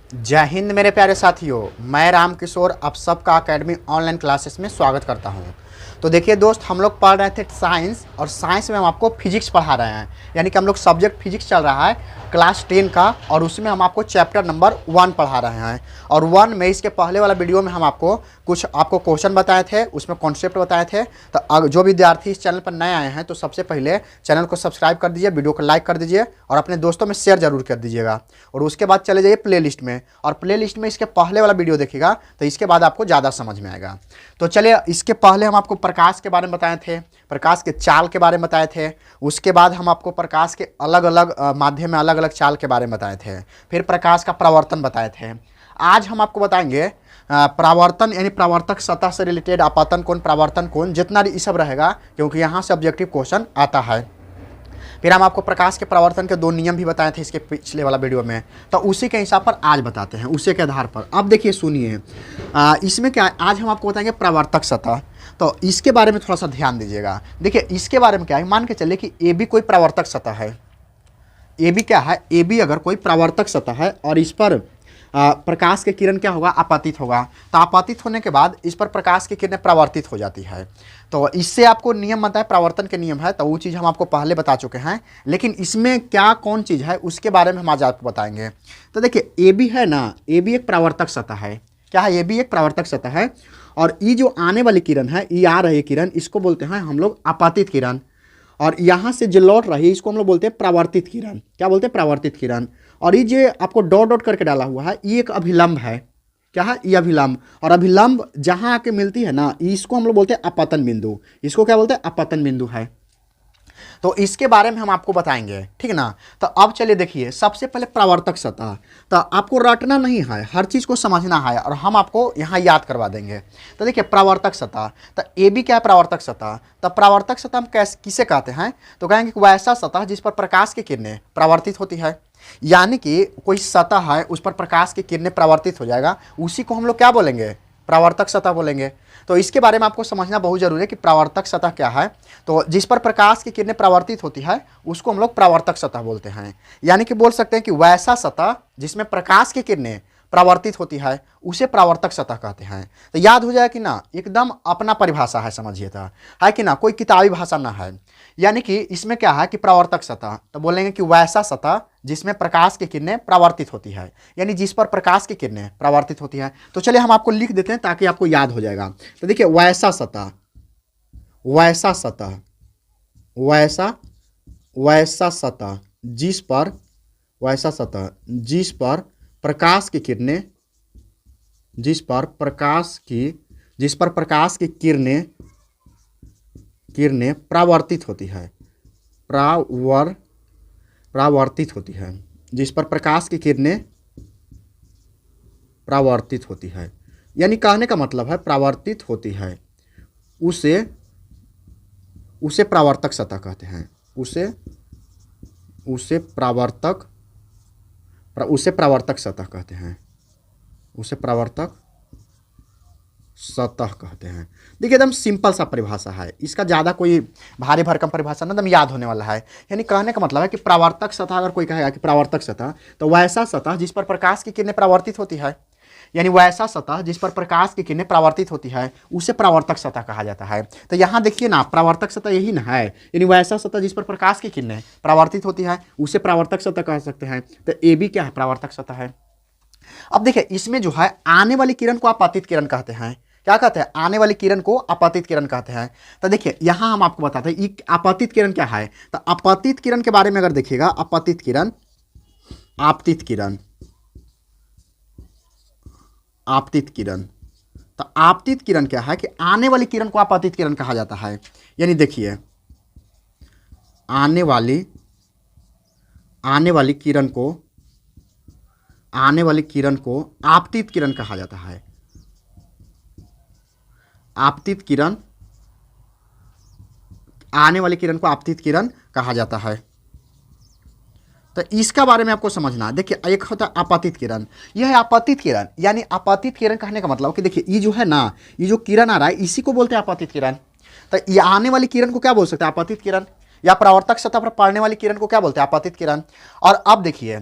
जय हिंद मेरे प्यारे साथियों, मैं राम किशोर आप सबका अकेडमी ऑनलाइन क्लासेस में स्वागत करता हूं। तो देखिए दोस्त, हम लोग पढ़ रहे थे साइंस और साइंस में हम आपको फिजिक्स पढ़ा रहे हैं। यानी कि हम लोग सब्जेक्ट फिजिक्स चल रहा है क्लास 10 का, और उसमें हम आपको चैप्टर नंबर 1 पढ़ा रहे हैं। और 1 में इसके पहले वाला वीडियो में हम आपको कुछ क्वेश्चन बताए थे, उसमें कॉन्सेप्ट बताए थे। तो जो विद्यार्थी इस चैनल पर नए आए हैं तो सबसे पहले चैनल को सब्सक्राइब कर दीजिए, वीडियो को लाइक कर दीजिए और अपने दोस्तों में शेयर जरूर कर दीजिएगा। और उसके बाद चले जाइए प्ले लिस्ट में, और प्ले लिस्ट में इसके पहले वाला वीडियो देखिएगा, तो इसके बाद आपको ज़्यादा समझ में आएगा। तो चलिए, इसके पहले हम आपको प्रकाश के बारे में बताए थे, प्रकाश के चाल के बारे में बताए थे। उसके बाद हम आपको प्रकाश के अलग अलग माध्यम में अलग अलग चाल के बारे में बताए थे। फिर प्रकाश का परावर्तन बताए थे। आज हम आपको बताएंगे परावर्तन, यानी परावर्तक सतह से रिलेटेड आपतन कोण, परावर्तन कोण, जितना ये सब रहेगा, क्योंकि यहाँ से ऑब्जेक्टिव क्वेश्चन आता है। फिर हम आपको प्रकाश के परावर्तन के 2 नियम भी बताए थे इसके पिछले वाला वीडियो में, तो उसी के हिसाब पर आज बताते हैं, उसी के आधार पर। अब देखिए, सुनिए, इसमें क्या है, आज हम आपको बताएंगे परावर्तक सतह। तो इसके बारे में थोड़ा सा ध्यान दीजिएगा। देखिए, इसके बारे में क्या है, मान के चलिए कि ए बी कोई परावर्तक सतह है। ए बी क्या है, ए बी अगर कोई परावर्तक सतह है और इस पर प्रकाश की किरण क्या होगा, आपतित होगा। तो आपतित होने के बाद इस पर प्रकाश की किरणें परावर्तित हो जाती है। तो इससे आपको नियम बनता है, परावर्तन के नियम है, तो वो चीज़ हम आपको पहले बता चुके हैं। लेकिन इसमें क्या कौन चीज़ है उसके बारे में हम आज आपको बताएंगे। तो देखिए, ए बी है ना, ए बी एक परावर्तक सतह है। क्या है, ए बी एक परावर्तक सतह है। और ये जो आने वाली किरण है, ये आ रही किरण, इसको बोलते हैं हम लोग आपतित किरण। और यहाँ से जो लौट रही है, इसको हम लोग बोलते हैं परावर्तित किरण। क्या बोलते हैं, परावर्तित किरण। और ये जो आपको डॉट डॉट करके डाला हुआ है, ये एक अभिलंब है। क्या है, ये अभिलंब। और अभिलंब जहाँ आके मिलती है ना, इसको हम लोग बोलते हैं अपतन बिंदु। इसको क्या बोलते हैं, अपतन बिंदु है। तो इसके बारे में हम आपको बताएंगे, ठीक ना। तो अब चलिए देखिए, सबसे पहले परावर्तक सतह। तो आपको रटना नहीं है, हर चीज़ को समझना है, और हम आपको यहाँ याद करवा देंगे। तो देखिए, परावर्तक सतह, तो ए बी क्या है, परावर्तक सतह। तो परावर्तक सतह हम किसे कहते हैं, तो कहेंगे कि वैसा सतह जिस पर प्रकाश की किरणें परावर्तित होती है। यानी कि कोई सतह है, उस पर प्रकाश की किरणें परावर्तित हो जाएगा, उसी को हम लोग क्या बोलेंगे, परावर्तक सतह बोलेंगे। तो इसके बारे में आपको समझना बहुत जरूरी है कि परावर्तक सतह क्या है। तो जिस पर प्रकाश की किरणें परावर्तित होती है उसको हम लोग परावर्तक सतह बोलते हैं। यानी कि बोल सकते हैं कि वैसा सतह जिसमें प्रकाश की किरणें परावर्तित होती है उसे परावर्तक सतह कहते हैं। तो याद हो जाए कि ना, एकदम अपना परिभाषा है, समझिए था, है कि ना, कोई किताबी भाषा ना है। यानी कि इसमें क्या है कि परावर्तक सतह, तो बोलेंगे कि वैसा सतह जिसमें प्रकाश की किरणें परावर्तित होती है, यानी जिस पर प्रकाश की किरणें परावर्तित होती है। तो चलिए हम आपको लिख देते हैं ताकि आपको याद हो जाएगा। तो देखिए, वैसा सतह, वैसा सतह, वैसा वैसा सतह जिस पर, वैसा सतह जिस पर प्रकाश की किरणें, जिस पर प्रकाश की, जिस पर प्रकाश की किरणें किरणें परावर्तित होती है, परावर्तित होती है, जिस पर प्रकाश की किरणें परावर्तित होती है। यानी कहने का मतलब है परावर्तित होती है, उसे उसे परावर्तक सतह कहते हैं। उसे उसे परावर्तक सतह कहते हैं। उसे परावर्तक सतह कहते हैं। देखिए, एकदम सिंपल सा परिभाषा है, इसका ज़्यादा कोई भारी भरकम परिभाषा ना, एकदम याद होने वाला है। यानी कहने का मतलब है कि परावर्तक सतह, अगर कोई कहेगा कि परावर्तक सतह, तो वैसा सतह जिस पर प्रकाश की किरणें परावर्तित होती है, यानी वैसा सतह जिस पर प्रकाश की किरणें परावर्तित होती है उसे परावर्तक सतह कहा जाता है। तो यहाँ देखिए ना, परावर्तक सतह यही ना है, यानी वैसा सतह जिस पर प्रकाश की किरणें परावर्तित होती है उसे परावर्तक सतह कह सकते हैं। तो ए बी क्या है, परावर्तक सतह है। अब देखिए, इसमें जो है आने वाली किरण को आपतित किरण कहते हैं। क्या कहते हैं, आने वाली किरण को आपतित किरण कहते हैं। तो देखिए, यहां हम आपको बताते हैं आपतित किरण क्या है। तो आपतित किरण के बारे में अगर देखिएगा, आपतित किरण, आपतित किरण, आपतित किरण। तो आपतित किरण क्या है कि आने वाली किरण को आपतित किरण कहा जाता है। यानी देखिए, आने वाली किरण को, आने वाली किरण को आपतित किरण कहा जाता है। आपतित किरण, आने वाली किरण को आपतित किरण कहा जाता है। तो इसका बारे में आपको समझना है। देखिए, एक होता है आपतित किरण, यह है आपतित किरण। यानी आपतित किरण कहने का मतलब कि देखिए, ये जो है ना, ये जो किरण आ रहा है इसी को बोलते हैं आपतित किरण। तो ये आने वाली किरण को क्या बोल सकते हैं, आपतित किरण। या परावर्तक सतह पर पड़ने वाली किरण को क्या बोलते हैं, आपतित किरण। और अब देखिए,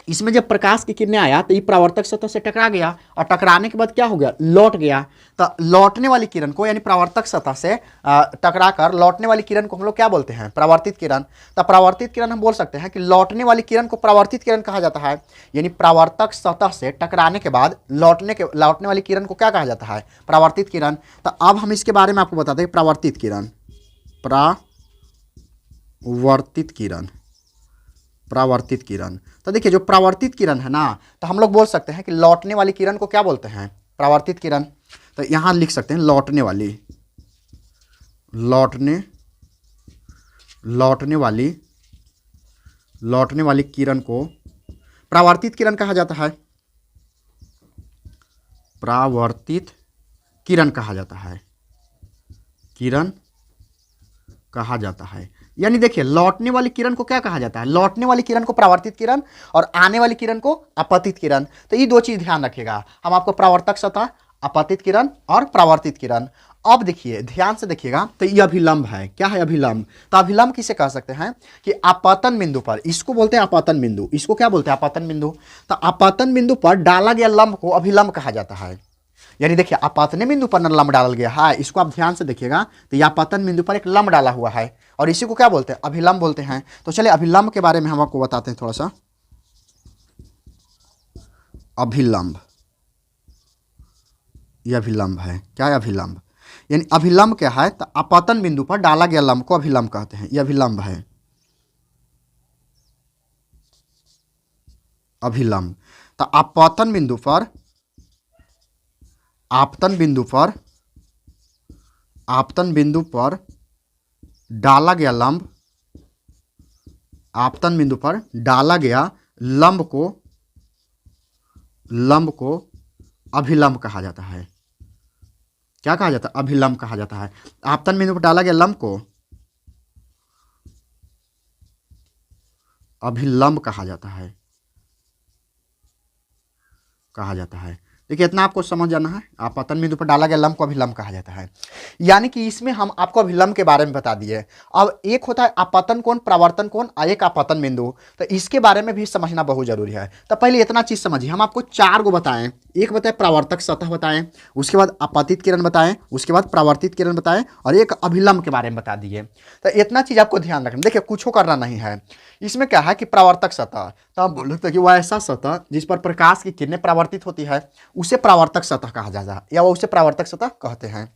इसमें जब प्रकाश की किरणें आया तो ये परावर्तक सतह से टकरा गया और टकराने के बाद क्या हो गया, लौट गया। तो लौटने वाली किरण को यानी परावर्तक सतह से टकरा कर लौटने वाली किरण को हम लोग क्या बोलते हैं, परावर्तित किरण। तो परावर्तित किरण हम बोल सकते हैं कि लौटने वाली किरण को परावर्तित किरण कहा जाता है, यानी परावर्तक सतह से टकराने के बाद लौटने वाली किरण को क्या कहा जाता है, परावर्तित किरण। तो अब हम इसके बारे में आपको बताते हैं, परावर्तित किरण, परावर्तित किरण, परावर्तित किरण। तो देखिए जो परावर्तित किरण है ना, तो हम लोग बोल सकते हैं कि लौटने वाली किरण को क्या बोलते हैं, परावर्तित किरण। तो यहां लिख सकते हैं लौटने वाली, लौटने वाली किरण को परावर्तित किरण कहा जाता है, परावर्तित किरण कहा जाता है, किरण कहा जाता है। यानी देखिए लौटने वाली किरण को क्या कहा जाता है, लौटने वाली किरण को परावर्तित किरण और आने वाली किरण को आपतित किरण। तो ये दो चीज ध्यान रखिएगा, हम आपको परावर्तक सतह, आपतित किरण और परावर्तित किरण। अब देखिए ध्यान से देखिएगा, तो ये अभिलंब है, क्या है, अभिलंब। तो अभिलंब किसे कह सकते हैं कि आपतन बिंदु पर, इसको बोलते हैं आपतन बिंदु, इसको क्या बोलते हैं, आपतन बिंदु। तो आपतन बिंदु पर डाला गया लंब को अभिलंब कहा जाता है। यानी देखिए आपतन बिंदु पर लंब डाला गया है, इसको आप ध्यान से देखिएगा, तो यह आपतन बिंदु पर एक लंब डाला हुआ है और इसी को क्या बोलते हैं, अभिलंब बोलते हैं। तो चलिए अभिलंब के बारे में हम आपको बताते हैं थोड़ा सा। अभिलंब, यह अभिलंब है, क्या है अभिलंब, यानी अभिलंब क्या है, तो आपतन बिंदु पर डाला गया लंब को अभिलंब कहते हैं, यह अभिलंब है, अभिलंब। तो आपतन बिंदु पर, आपतन बिंदु पर डाला गया लंब, आपतन बिंदु पर डाला गया लंब को अभिलंब कहा जाता है। क्या कहा जाता है, अभिलंब कहा जाता है। आपतन बिंदु पर डाला गया लंब को अभिलंब कहा जाता है, कहा जाता है। देखिए इतना आपको समझ जाना है, आपतन बिंदु पर डाला गया लंब को अभिलंब कहा जाता है। यानी कि इसमें हम आपको अभिलंब के बारे में बता दिए। अब एक होता है आपतन कोण, परावर्तन कोण और एक आपतन बिंदु, तो इसके बारे में भी समझना बहुत जरूरी है। तो पहले इतना चीज समझिए, हम आपको चार को बताएं, एक बताए परावर्तक सतह बताएं, उसके बाद आपतित किरण बताएं, उसके बाद परावर्तित किरण बताएं और एक अभिलंब के बारे में बता दिए। तो इतना चीज आपको ध्यान रखना। देखिए कुछ करना नहीं है, इसमें क्या है कि परावर्तक सतह, तो हम बोल सकते हैं कि वह ऐसा सतह जिस पर प्रकाश की किरणें परावर्तित होती है उसे परावर्तक सतह कहा जाता है, या वो उसे परावर्तक सतह कहते हैं।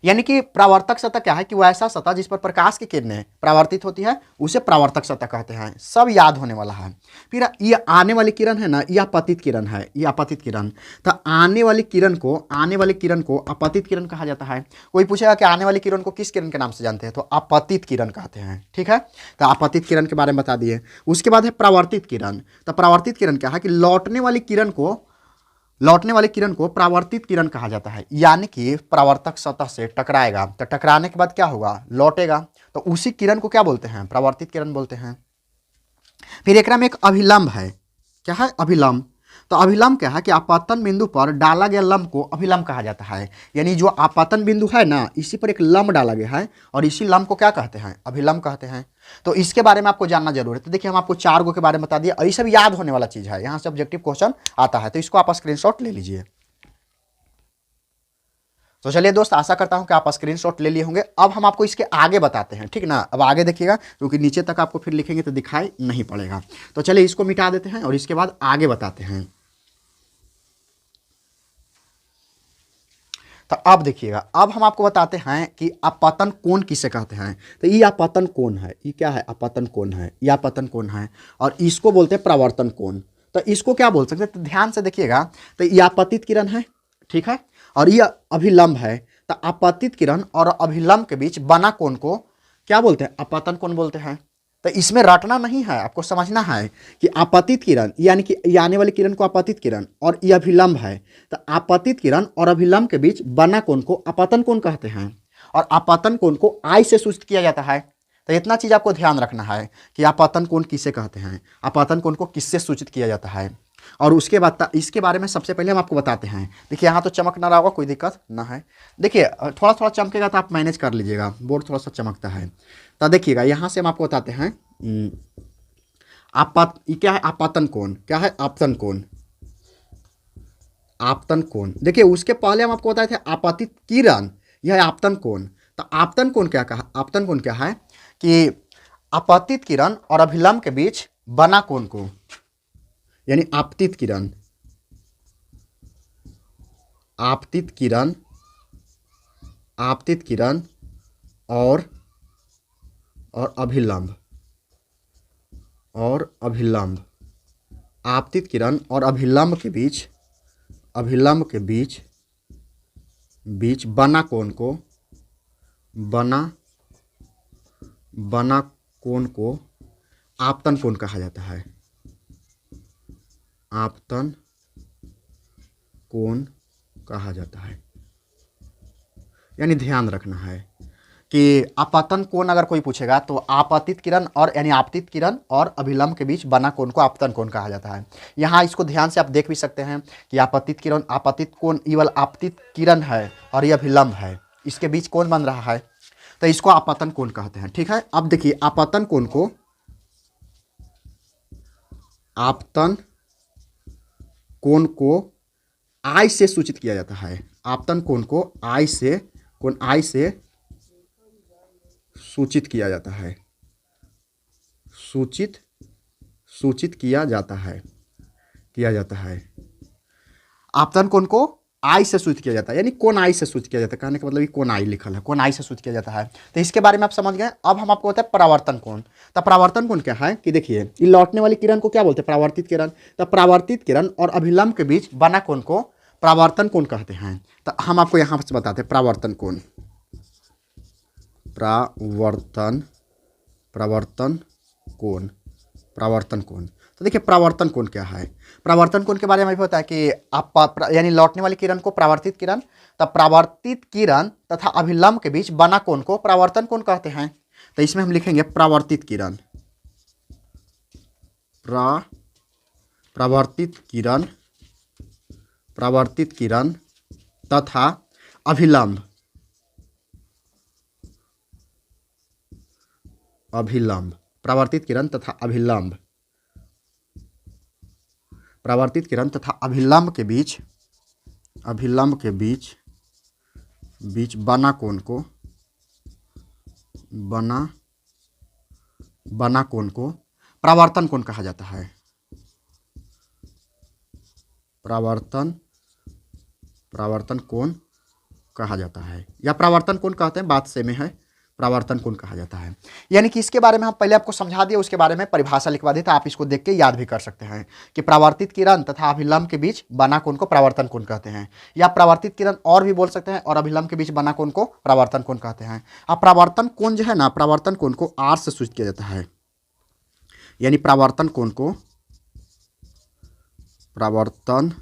यानी कि परावर्तक सतह क्या है कि वह ऐसा सतह जिस पर प्रकाश की किरणें परावर्तित होती है उसे परावर्तक सतह कहते हैं। सब याद होने वाला है। फिर ये आने वाली किरण है ना, यह आपतित किरण है, ये आपतित किरण। तो आने वाली किरण को आपतित किरण कहा जाता है। कोई पूछेगा कि आने वाली किरण को किस किरण के नाम से जानते हैं, तो आपतित किरण कहते हैं। ठीक है, तो आपतित किरण के बारे में बता दिए। उसके बाद है परावर्तित किरण। तो परावर्तित किरण क्या है कि लौटने वाली किरण को परावर्तित किरण कहा जाता है। यानी कि परावर्तक सतह से टकराएगा, तो टकराने के बाद क्या होगा, लौटेगा, तो उसी किरण को क्या बोलते हैं, परावर्तित किरण बोलते हैं। फिर एक में एक अभिलंब है, क्या है, अभिलंब। तो अभिलंब क्या है कि आपतन बिंदु पर डाला गया लंब को अभिलंब कहा जाता है। यानी जो आपतन बिंदु है ना, इसी पर एक लंब डाला गया है और इसी लंब को क्या कहते हैं, अभिलंब कहते हैं। तो इसके बारे में आपको जानना जरूर है। तो देखिए हम आपको चार गो के बारे में बता दिए, और ये सब याद होने वाला चीज है, यहाँ से ऑब्जेक्टिव क्वेश्चन आता है, तो इसको आप स्क्रीनशॉट ले लीजिए। तो चलिए दोस्त, आशा करता हूं कि आप स्क्रीनशॉट ले लिए होंगे। अब हम आपको इसके आगे बताते हैं, ठीक ना। अब आगे देखिएगा, क्योंकि नीचे तक आपको फिर लिखेंगे तो दिखाई नहीं पड़ेगा। तो चलिए इसको मिटा देते हैं और इसके बाद आगे बताते हैं। तो अब देखिएगा, अब हम आपको बताते हैं कि आपतन कोण किसे कहते हैं। तो ये आपतन कोण है, ये क्या है, आपतन कोण है, ये आपतन कोण है, और इसको बोलते हैं परावर्तन कोण। तो इसको क्या बोल सकते हैं, तो ध्यान से देखिएगा, तो ये आपतित किरण है, ठीक है, और ये अभिलंब है। तो आपतित किरण और अभिलंब के बीच बना कोण को क्या बोलते हैं, आपतन कोण बोलते हैं। तो इसमें रटना नहीं है, आपको समझना है कि आपतित किरण यानी कि ये आने वाली किरण को आपतित किरण और ये अभिलंब है। तो आपतित किरण और अभिलंब के बीच बना कोण को आपतन कोण कहते हैं, और आपतन कोण को आई से सूचित किया जाता है। तो इतना चीज आपको ध्यान रखना है कि आपतन कोण किसे कहते हैं, आपतन कोण को किससे सूचित किया जाता है। और उसके बाद इसके बारे में सबसे पहले हम आपको बताते हैं। देखिए यहाँ तो चमक ना रहा होगा, कोई दिक्कत ना है। देखिए थोड़ा थोड़ा चमकेगा तो आप मैनेज कर लीजिएगा, बोर्ड थोड़ा सा चमकता है। तो देखिएगा यहाँ से हम आपको बताते हैं ये क्या है? आपतन कोण। क्या है? आपतन कोण। आपतन कोण। देखिए उसके पहले हम आपको बताए थे आपतित किरण, यह है आपतन कोण। तो आपतन कोण क्या कहा? आपतन कोण क्या है कि आपतित किरण और अभिलंब के बीच बना कोण को, यानी आपतित किरण, आपतित किरण, आपतित किरण और अभिलंब, और अभिलंब, आपतित किरण और अभिलंब के बीच, अभिलंब के बीच बीच बना कोण को, बना बना कोण को आपतन कोण कहा जाता है। आपतन कोण कहा जाता है। यानी ध्यान रखना है कि आपतन कोण अगर कोई पूछेगा तो आपतित किरण और यानी आपतित किरण और अभिलंब के बीच बना कोण को आपतन कोण कहा जाता है। यहाँ इसको ध्यान से आप देख भी सकते हैं कि आपतित किरण, आपतित कोण केवल आपतित किरण है और ये अभिलंब है, इसके बीच कोण बन रहा है, तो इसको आपतन कोण कहते हैं। ठीक है, अब देखिए आपतन कोण को, आपतन कोण को आई से सूचित किया जाता है। आपतन कोण को आई से, कोण आई से सूचित किया जाता है। सूचित किया जाता है, किया जाता है। आपतन कोण को आई से सूचित किया जाता है, यानी कोण आई से सूचित किया जाता है। कहने का मतलब ये कोण आई लिखल है, कोण आई से सूचित किया जाता है। तो इसके बारे में आप समझ गए। अब हम आपको बताए परावर्तन कोण। तो परावर्तन कोण क्या है कि देखिए ये लौटने वाली किरण को क्या बोलते हैं? परावर्तित किरण। तो परावर्तित किरण और अभिलंब के बीच बना कोण को परावर्तन कोण कहते हैं। तो हम आपको यहाँ से बताते हैं परावर्तन कोण। प्रवर्तन कोण, परावर्तन कोण। तो देखिए परावर्तन कोण क्या है? परावर्तन कोण के बारे में भी पता है कि आप यानी लौटने वाली किरण को परावर्तित किरण, तब परावर्तित किरण तथा अभिलंब के बीच बना कोण को परावर्तन कोण कहते हैं। तो इसमें हम लिखेंगे परावर्तित किरण, परावर्तित किरण, परावर्तित किरण तथा अभिलंब, अभिलंब, परावर्तित किरण तथा अभिलंब, परावर्तित किरण तथा अभिलंब के बीच, अभिलंब के बीच बना कोण को, बना कोण को परावर्तन कोण कहा जाता है। परावर्तन कोण कहा जाता है, या परावर्तन कोण कहते हैं, बात सेम है। परावर्तन कोण कहा जाता है। यानी कि इसके बारे में हम पहले आपको समझा दिए, उसके बारे में परिभाषा लिखवा दी, तो आप इसको देख के याद भी कर सकते हैं कि परावर्तित किरण तथा अभिलंब के बीच बना कोण को परावर्तन कोण कहते हैं, या परावर्तित किरण और भी बोल सकते हैं, और अभिलंब के बीच बना कोण को परावर्तन कोण कहते हैं। अब परावर्तन कोण जो है ना, परावर्तन कोण को आर से सूचित किया जाता है। यानी परावर्तन कोण को, परावर्तन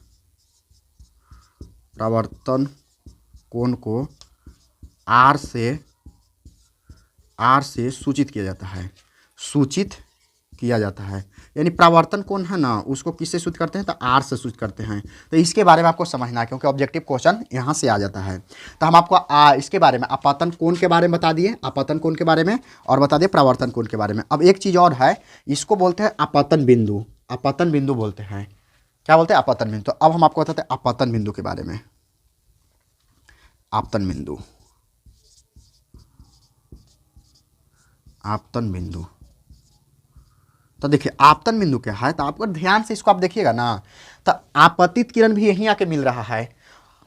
कोण को आर से सूचित किया जाता है, सूचित किया जाता है। यानी परावर्तन कोण है ना, उसको किससे सूचित करते हैं? तो आर से सूचित करते हैं। तो इसके बारे में आपको समझना है, क्योंकि ऑब्जेक्टिव क्वेश्चन यहाँ से आ जाता है। तो हम आपको इसके बारे में आपतन कोण के बारे में बता दिए, आपतन कोण के बारे में, और बता दिए परावर्तन कोण के बारे में। अब एक चीज़ और है, इसको बोलते हैं आपतन बिंदु। आपतन बिंदु बोलते हैं। क्या बोलते हैं? आपतन बिंदु। तो अब हम आपको बताते हैं आपतन बिंदु के बारे में। आपतन बिंदु, आपतन बिंदु। तो देखिए आपतन बिंदु क्या है, तो आपको ध्यान से इसको आप देखिएगा ना, तो आपतित किरण भी यहीं आके मिल रहा है,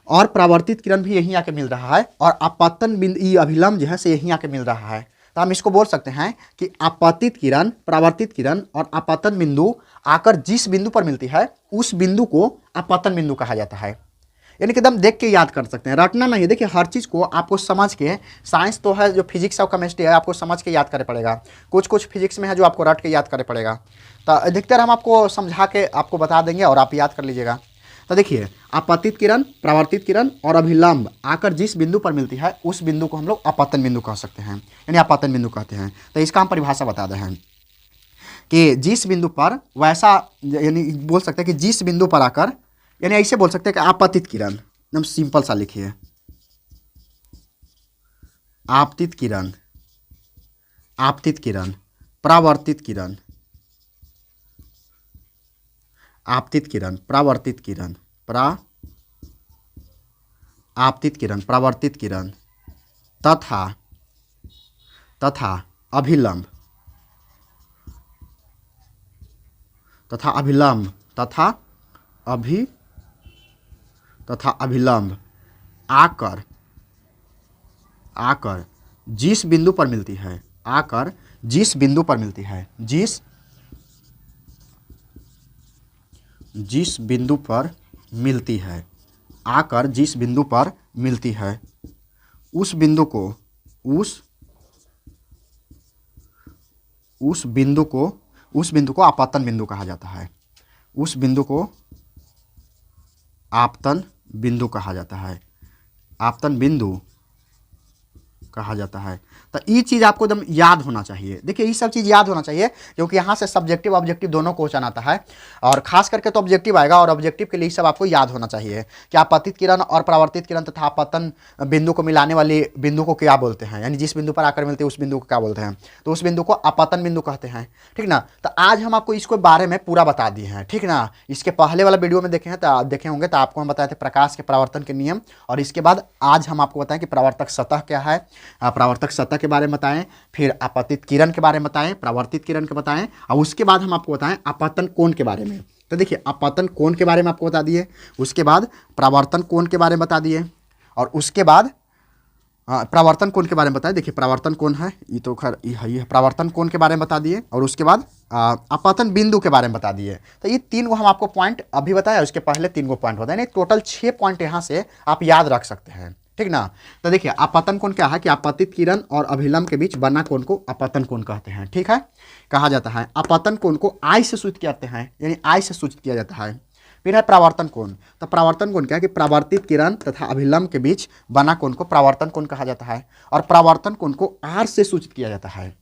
और परावर्तित किरण भी यहीं आके मिल रहा है, और आपतन बिंदु, ये अभिलंब जो है से यहीं आके मिल रहा है। तो हम इसको बोल सकते हैं कि आपतित किरण, परावर्तित किरण और आपतन बिंदु आकर जिस बिंदु पर मिलती है, उस बिंदु को आपतन बिंदु कहा जाता है। यानी कि एकदम देख के याद कर सकते हैं, रटना नहीं। देखिए हर चीज़ को आपको समझ के, साइंस तो है, जो फिजिक्स और केमिस्ट्री है आपको समझ के याद करना पड़ेगा। कुछ फिजिक्स में है जो आपको रट के याद करना पड़ेगा। तो अधिकतर हम आपको समझा के आपको बता देंगे और आप याद कर लीजिएगा। तो देखिए आपतित किरण, परावर्तित किरण और अभिलंब आकर जिस बिंदु पर मिलती है, उस बिंदु को हम लोग आपतन बिंदु कह सकते हैं, यानी आपतन बिंदु कहते हैं। तो इसका हम परिभाषा बता दें कि जिस बिंदु पर वैसा, यानी बोल सकते हैं कि जिस बिंदु पर आकर, यानी ऐसे बोल सकते हैं कि आपतित किरण, एकदम सिंपल सा लिखिए, आपतित किरण, आपतित किरण, परावर्तित किरण, आपतित किरण, परावर्तित किरण, आपतित किरण, परावर्तित किरण तथा अभिलंब तथा अभिलंब आकर जिस बिंदु पर मिलती है, जिस बिंदु पर मिलती है, जिस बिंदु पर मिलती है, आकर जिस बिंदु पर मिलती है, उस बिंदु को आपतन बिंदु कहा जाता है। उस बिंदु को आपतन बिंदु कहा जाता है, आपतन बिंदु कहा जाता है। तो ये चीज़ आपको एकदम याद होना चाहिए। देखिए ये सब चीज़ याद होना चाहिए क्योंकि यहाँ से सब्जेक्टिव ऑब्जेक्टिव दोनों क्वेश्चन आता है और खास करके तो ऑब्जेक्टिव आएगा और ऑब्जेक्टिव के लिए सब आपको याद होना चाहिए कि आपतित किरण और परावर्तित किरण तथा आपतन बिंदु को मिलाने वाली बिंदु को क्या बोलते हैं, यानी जिस बिंदु पर आकर मिलते हैं उस बिंदु को क्या बोलते हैं, तो उस बिंदु को आपतन बिंदु कहते हैं। ठीक ना। तो आज हम आपको इसको बारे में पूरा बता दिए हैं। ठीक ना। इसके पहले वाला वीडियो में देखे होंगे तो आपको हम बताए थे प्रकाश के परावर्तन के नियम, और इसके बाद आज हम आपको बताएं कि परावर्तक सतह क्या है, परावर्तक सतह के बारे में बताएं, फिर आपतित किरण के बारे में बताएं, परावर्तित किरण के बताएं, और उसके बाद हम आपको बताएं आपतन कोण के बारे में। तो देखिए आपतन कोण के बारे में आपको बता दिए, उसके बाद परावर्तन कोण के बारे में बता दिए, और उसके बाद परावर्तन कोण के बारे में बताएं। देखिए परावर्तन कोण है, ये तो खैर ये परावर्तन कोण के बारे में बता दिए, और उसके बाद आपतन बिंदु के बारे में बता दिए। तो ये 3 हम आपको पॉइंट अभी बताया, उसके पहले 3 पॉइंट बताए, नहीं टोटल 6 पॉइंट यहाँ से आप याद रख सकते हैं। ठीक ना। तो देखिए आपतन कोण क्या है कि आपतित किरण और अभिलंब के बीच बना कोण को आपतन कोण कहते हैं। ठीक है, कहा जाता है। आपतन कोण को आई से सूचित करते हैं, यानी आई से सूचित किया जाता है। फिर है परावर्तन कोण। तो परावर्तन कोण क्या है कि परावर्तित किरण तथा अभिलंब के बीच बना कोण को परावर्तन कोण कहा जाता है, और परावर्तन कोण को आर से सूचित किया जाता है।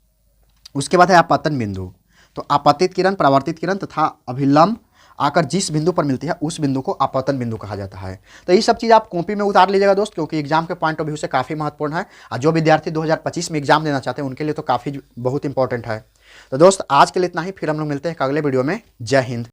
उसके बाद है आपतन बिंदु। तो आपतित किरण, परावर्तित किरण तथा अभिलंब आकर जिस बिंदु पर मिलती है उस बिंदु को आपतन बिंदु कहा जाता है। तो ये सब चीज़ आप कॉपी में उतार लीजिएगा दोस्त, क्योंकि एग्जाम के पॉइंट ऑफ व्यू से काफ़ी महत्वपूर्ण है, और जो विद्यार्थी 2025 में एग्जाम देना चाहते हैं उनके लिए तो काफ़ी बहुत इंपॉर्टेंट है। तो दोस्त आज के लिए इतना ही, फिर हम लोग मिलते हैं अगले वीडियो में। जय हिंद।